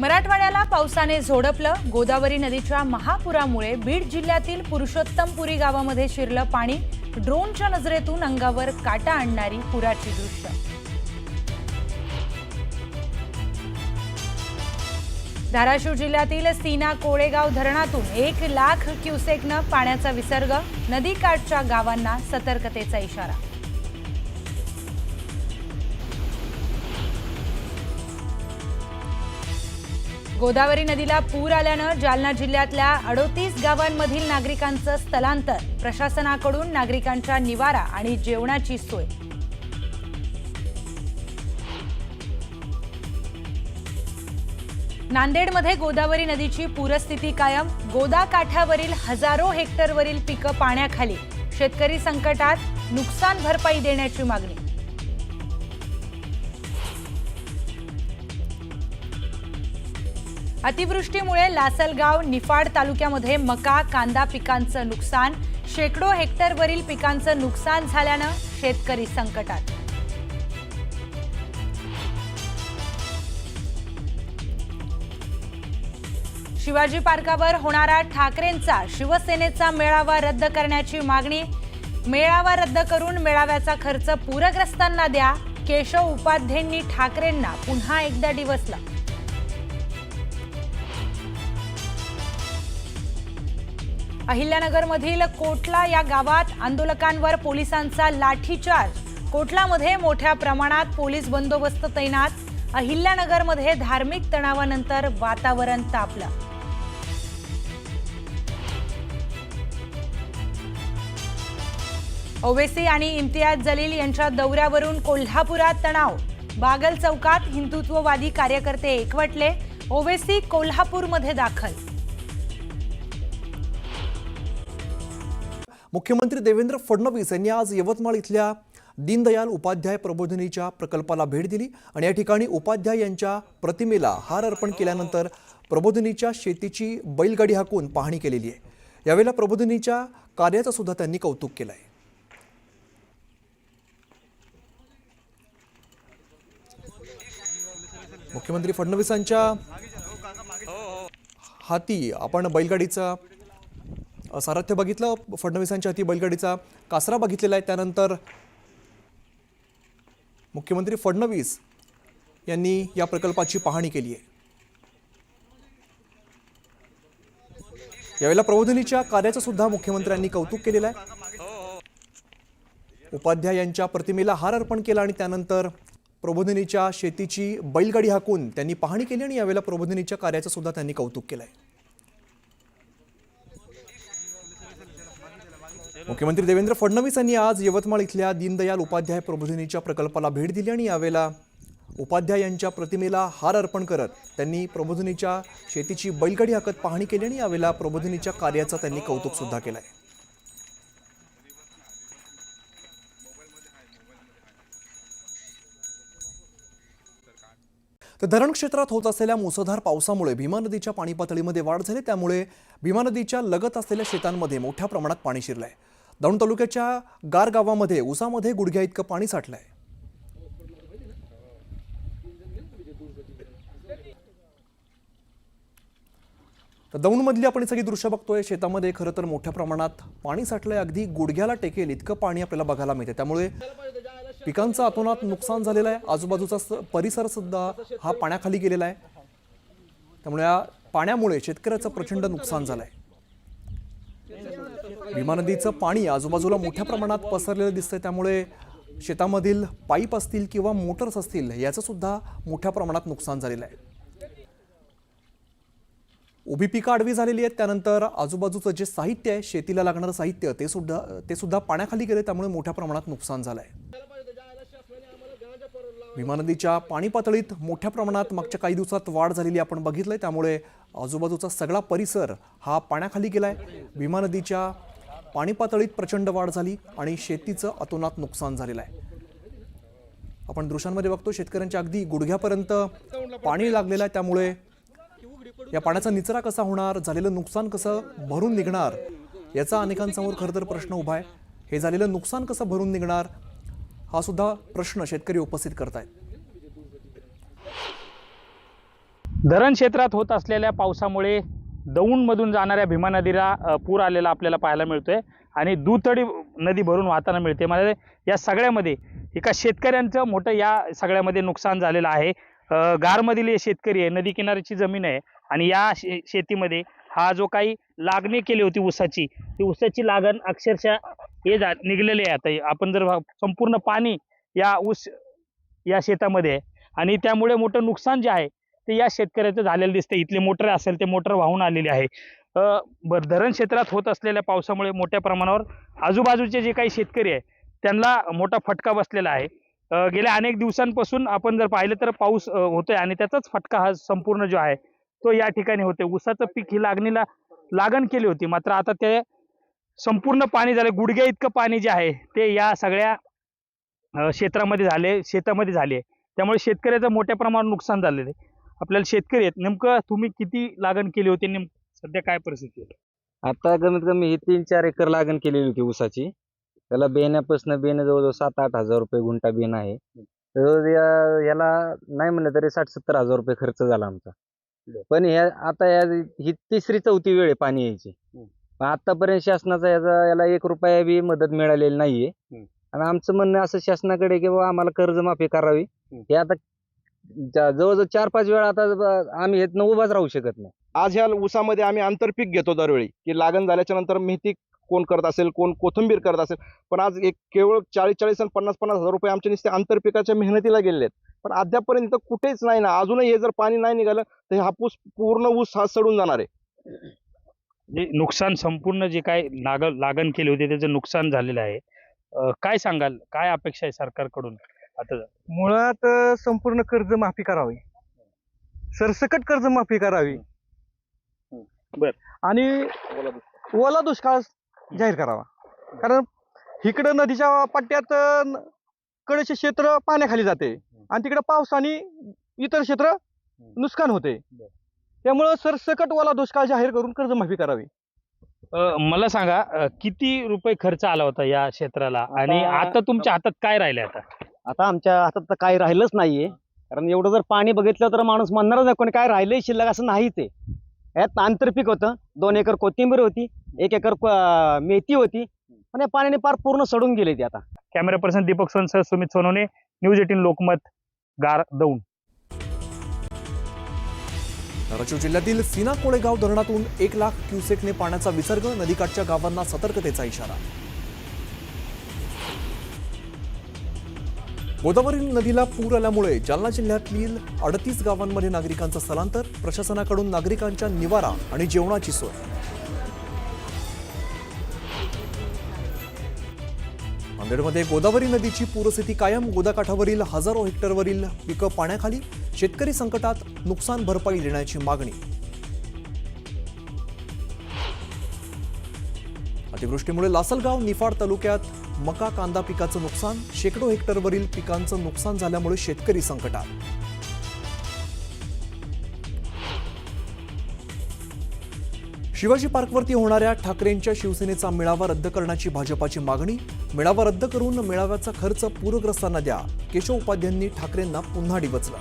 मराठवाड्याला पावसाने झोडपलं। गोदावरी नदीच्या महापुरामुळे बीड जिल्ह्यातील पुरुषोत्तमपुरी गावामध्ये शिरलं पाणी। ड्रोनच्या नजरेतून अंगावर काटा आणणारी पुराची दृश्य। धाराशिव जिल्ह्यातील सीना कोळेगाव धरणातून 1 लाख क्युसेकनं पाण्याचा विसर्ग। नदीकाठच्या गावांना सतर्कतेचा इशारा। गोदावरी नदीला पूर आल्यानं जालना जिल्ह्यातल्या 38 गावांमधील नागरिकांचं स्थलांतर। प्रशासनाकडून नागरिकांच्या निवारा आणि जेवणाची सोय। नांदेडमध्ये गोदावरी नदीची पूरस्थिती कायम। गोदा काठावरील हजारो हेक्टरवरील पिकं पाण्याखाली। शेतकरी संकटात। नुकसान भरपाई देण्याची मागणी। अतिवृष्टीमुळे लासलगाव निफाड तालुक्यामध्ये मका कांदा पिकांचं नुकसान। शेकडो हेक्टरवरील पिकांचं नुकसान झाल्यानं शेतकरी संकटात। शिवाजी पार्कावर होणारा ठाकरेंचा शिवसेनेचा मेळावा रद्द करण्याची मागणी। मेळावा रद्द करून मेळाव्याचा खर्च पूरग्रस्तांना द्या। केशव उपाध्येंनी ठाकरेंना पुन्हा एकदा डिवचलं। अहिल्यानगरमधील कोटला या गावात आंदोलकांवर पोलिसांचा लाठीचार्ज। कोटलामध्ये मोठ्या प्रमाणात पोलीस बंदोबस्त तैनात। अहिल्यानगरमध्ये धार्मिक तणावानंतर वातावरण तापलं। ओवेसी आणि इम्तियाज जलील यांच्या दौऱ्यावरून कोल्हापुरात तणाव। बागल चौकात हिंदुत्ववादी कार्यकर्ते एकवटले। ओवेसी कोल्हापूरमध्ये दाखल। मुख्यमंत्री देवेंद्र फडणवीस यांनी आज यवतमाळ इथल्या दीनदयाल उपाध्याय प्रबोधिनीच्या प्रकल्पाला भेट दिली आणि या ठिकाणी उपाध्याय यांच्या प्रतिमेला हार अर्पण केल्यानंतर प्रबोधिनीच्या शेतीची बैलगाडी हाकून पाहणी केलेली आहे। यावेळेला प्रबोधिनीच्या कार्याचं सुद्धा त्यांनी कौतुक केलंय। मुख्यमंत्री फडणवीसांच्या हाती आपण बैलगाडीचा सारथ्य बघितलं। फडणवीसांच्या हाती बैलगाडीचा कासरा बघितलेला आहे। त्यानंतर मुख्यमंत्री फडणवीस यांनी या प्रकल्पाची पाहणी केली आहे। यावेळेला प्रबोधिनीच्या कार्याचं सुद्धा मुख्यमंत्र्यांनी कौतुक केलेलं आहे। उपाध्याय यांच्या प्रतिमेला हार अर्पण केला आणि त्यानंतर प्रबोधिनीच्या शेतीची बैलगाडी हाकून त्यांनी पाहणी केली आणि यावेळेला प्रबोधिनीच्या कार्याचं सुद्धा त्यांनी कौतुक केलंय। मुख्यमंत्री देवेंद्र फडणवीस यांनी आज यवतमाळ इथल्या दीनदयाल उपाध्याय प्रबोधिनीच्या प्रकल्पाला भेट दिली आणि यावेळेला उपाध्याय यांच्या प्रतिमेला हार अर्पण करत त्यांनी प्रबोधिनीच्या शेतीची बैलगाडी हाकत पाहणी केली आणि यावेळेला प्रबोधिनीच्या कार्याचं त्यांनी कौतुक सुद्धा केलंय। तर धरण क्षेत्रात होत असलेल्या मुसळधार पावसामुळे भीमा नदीच्या पाणी पातळीमध्ये वाढ झाली। त्यामुळे भीमा नदीच्या लगत असलेल्या शेतांमध्ये मोठ्या प्रमाणात पाणी शिरलंय। दौंड तालुक्याच्या गार गावामध्ये उसामध्ये गुडघ्या इतकं पाणी साठलंय। तर दौंडमधली आपण सगळी दृश्य बघतोय। शेतामध्ये खरं तर मोठ्या प्रमाणात पाणी साठलंय। अगदी गुडघ्याला टेकेल इतकं पाणी आपल्याला बघायला मिळते। त्यामुळे पिकांचं अतोनात नुकसान झालेलं आहे। आजूबाजूचा परिसर सुद्धा हा पाण्याखाली गेलेला आहे। त्यामुळे या पाण्यामुळे शेतकऱ्याचं प्रचंड नुकसान झालंय। भीमा नदीचं पाणी आजूबाजूला मोठ्या प्रमाणात पसरलेलं दिसतंय। त्यामुळे शेतामधील पाईप असतील किंवा मोटर्स असतील याचं सुद्धा मोठ्या प्रमाणात नुकसान झालेलं आहे। उभी पिकं आडवी झालेली आहेत। त्यानंतर आजूबाजूचं जे साहित्य आहे शेतीला लागणारं साहित्य ते सुद्धा पाण्याखाली गेले। त्यामुळे मोठ्या प्रमाणात नुकसान झालंय। भीमा नदीच्या पाणी पातळीत मोठ्या प्रमाणात मागच्या काही दिवसात वाढ झालेली आपण बघितलंय। त्यामुळे आजूबाजूचा सगळा परिसर हा पाण्याखाली गेलाय। भीमा नदीच्या पाणी पातळीत प्रचंड वाढ झाली आणि शेतीचं अतोनात नुकसान झालेलं आहे। आपण दृश्यांमध्ये बघतो शेतकऱ्यांच्या अगदी गुडघ्यापर्यंत पाणी लागलेलं आहे। त्यामुळे या पाण्याचा निचरा कसा होणार, झालेलं नुकसान कसं भरून निघणार याचा अनेकांसमोर खरं तर प्रश्न उभा आहे। हे झालेलं नुकसान कसं भरून निघणार हा सुद्धा प्रश्न शेतकरी उपस्थित करतायत। धरण क्षेत्रात होत असलेल्या पावसामुळे दौंडमधून जाणाऱ्या भीमा नदीला पूर आलेला आपल्याला पाहायला मिळतोय आणि दुथडी नदी भरून वाहताना मिळते. मला या सगळ्यामध्ये एका शेतकऱ्यांचं मोठं या सगळ्यामध्ये नुकसान झालेलं आहे. गारमधील हे शेतकरी आहे, नदी किनाऱ्याची जमीन आहे आणि या शेतीमध्ये हा जो काही लागणी केली होती ऊसाची, ती ऊसाची लागण अक्षरशः हे निघलेले आहे. आता आपण जर संपूर्ण पाणी या शेतामध्ये आहे आणि त्यामुळे मोठं नुकसान जे आहे ते या शेतकऱ्याचं झालेलं दिसतं. इथले मोटर असेल ते मोटर वाहून आलेले आहे. धरण क्षेत्रात होत असलेल्या पावसामुळे मोठ्या प्रमाणावर आजूबाजूचे जे काही शेतकरी आहे त्यांना मोठा फटका बसलेला आहे. गेल्या अनेक दिवसांपासून आपण जर पाहिलं तर पाऊस होतोय आणि त्याचाच फटका हा संपूर्ण जो आहे तो या ठिकाणी होते. ऊसाचं पीक ही लागण केली होती, मात्र आता ते संपूर्ण पाणी झाले, गुडघ्या इतकं पाणी जे आहे ते या सगळ्या शेतामध्ये झाले. त्यामुळे शेतकऱ्याचं मोठ्या प्रमाणावर नुकसान झालेलं आहे. आपल्याला शेतकरी आहेत, नेमकं तुम्ही किती लागण केली होती, सध्या काय परिस्थिती आहे? आता कमीत कमी ही 3-4 एकर लागण केलेली होती ऊसाची. त्याला बेणं जवळजवळ 7-8 हजार रुपये गुंठा बेण आहे. तर याला नाही म्हणलं तरी 60-70 हजार रुपये खर्च झाला आमचा. पण आता ही 3री-4थी वेळ आहे पाणी यायची. पण आतापर्यंत शासनाचा याला 1 रुपया बी मदत मिळालेली नाहीये. आणि आमचं म्हणणं असं शासनाकडे की बाबा आम्हाला कर्जमाफी करावी. हे आता जवळजवळ 4-5 वेळा आता आम्ही हे उभाच राहू शकत नाही. आज ह्या ऊसामध्ये आम्ही आंतरपीक घेतो दरवेळी, की लागण झाल्याच्या नंतर मेथी कोण करत असेल, कोण कोथिंबीर करत असेल. पण आज केवळ 40-40 आणि 50-50 हजार रुपये आमच्या नुसते आंतरपिकाच्या मेहनतीला गेलेले आहेत. पण अद्यापर्यंत इथं कुठेच नाही ना. अजूनही हे जर पाणी नाही निघालं तर हापूस पूर्ण ऊस हा सडून जाणार आहे. नुकसान संपूर्ण जे काय लागण केली होती त्याचं नुकसान झालेलं आहे. काय सांगाल, काय अपेक्षा आहे सरकारकडून? आता मुळात संपूर्ण कर्जमाफी करावी, सरसकट कर्जमाफी करावी आणि ओला दुष्काळ जाहीर करावा. कारण इकडं नदीच्या पट्ट्यात कडेचे क्षेत्र पाण्याखाली जाते आणि तिकडे पावसाने इतर क्षेत्र नुकसान होते. त्यामुळं सरसकट ओला दुष्काळ जाहीर करून कर्जमाफी करावी. मला सांगा, किती रुपये खर्च आला होता या क्षेत्राला आणि आता तुमच्या हातात काय राहिले? आता आमच्या हातात तर काही राहिलंच नाहीये. कारण एवढं जर पाणी बघितलं तर माणूस म्हणणारच नाही कोणी काय राहिलंय शिल्लक, असं नाहीच आहे. यात आंतरपीक होतं, 2 एकर कोथिंबीर होती, 1 एकर मेथी होती, पण या पाण्याने पार पूर्ण सडून गेले ती. आता कॅमेरा पर्सन दीपक सोनसह सुमित सोनवणे, न्यूज 18 लोकमत, दौंड. धाराशिव जिल्ह्यातील सीना कोळेगाव धरणातून 1 लाख क्युसेकने पाण्याचा विसर्ग, नदीकाठच्या गावांना सतर्कतेचा इशारा. गोदावरी नदीला पूर आल्यामुळे जालना जिल्ह्यातील 38 गावांमध्ये नागरिकांचं स्थलांतर, प्रशासनाकडून नागरिकांच्या निवारा आणि जेवणाची सोय. नांदेडमध्ये गोदावरी नदीची पूरस्थिती कायम, गोदाकाठावरील हजारो हेक्टरवरील पिकं पाण्याखाली, शेतकरी संकटात, नुकसान भरपाई देण्याची मागणी. अतिवृष्टीमुळे लासलगाव निफाड तालुक्यात मका कांदा पिकाचं नुकसान, शेकडो हेक्टरवरील पिकांचं नुकसान झाल्यामुळे शेतकरी संकटात. शिवाजी पार्कवरती होणाऱ्या ठाकरेंच्या शिवसेनेचा मेळावा रद्द करण्याची भाजपाची मागणी. मेळावा रद्द करून मेळाव्याचा खर्च पूरग्रस्तांना द्या, केशव उपाध्यायांनी ठाकरेंना पुन्हा डिवचलं.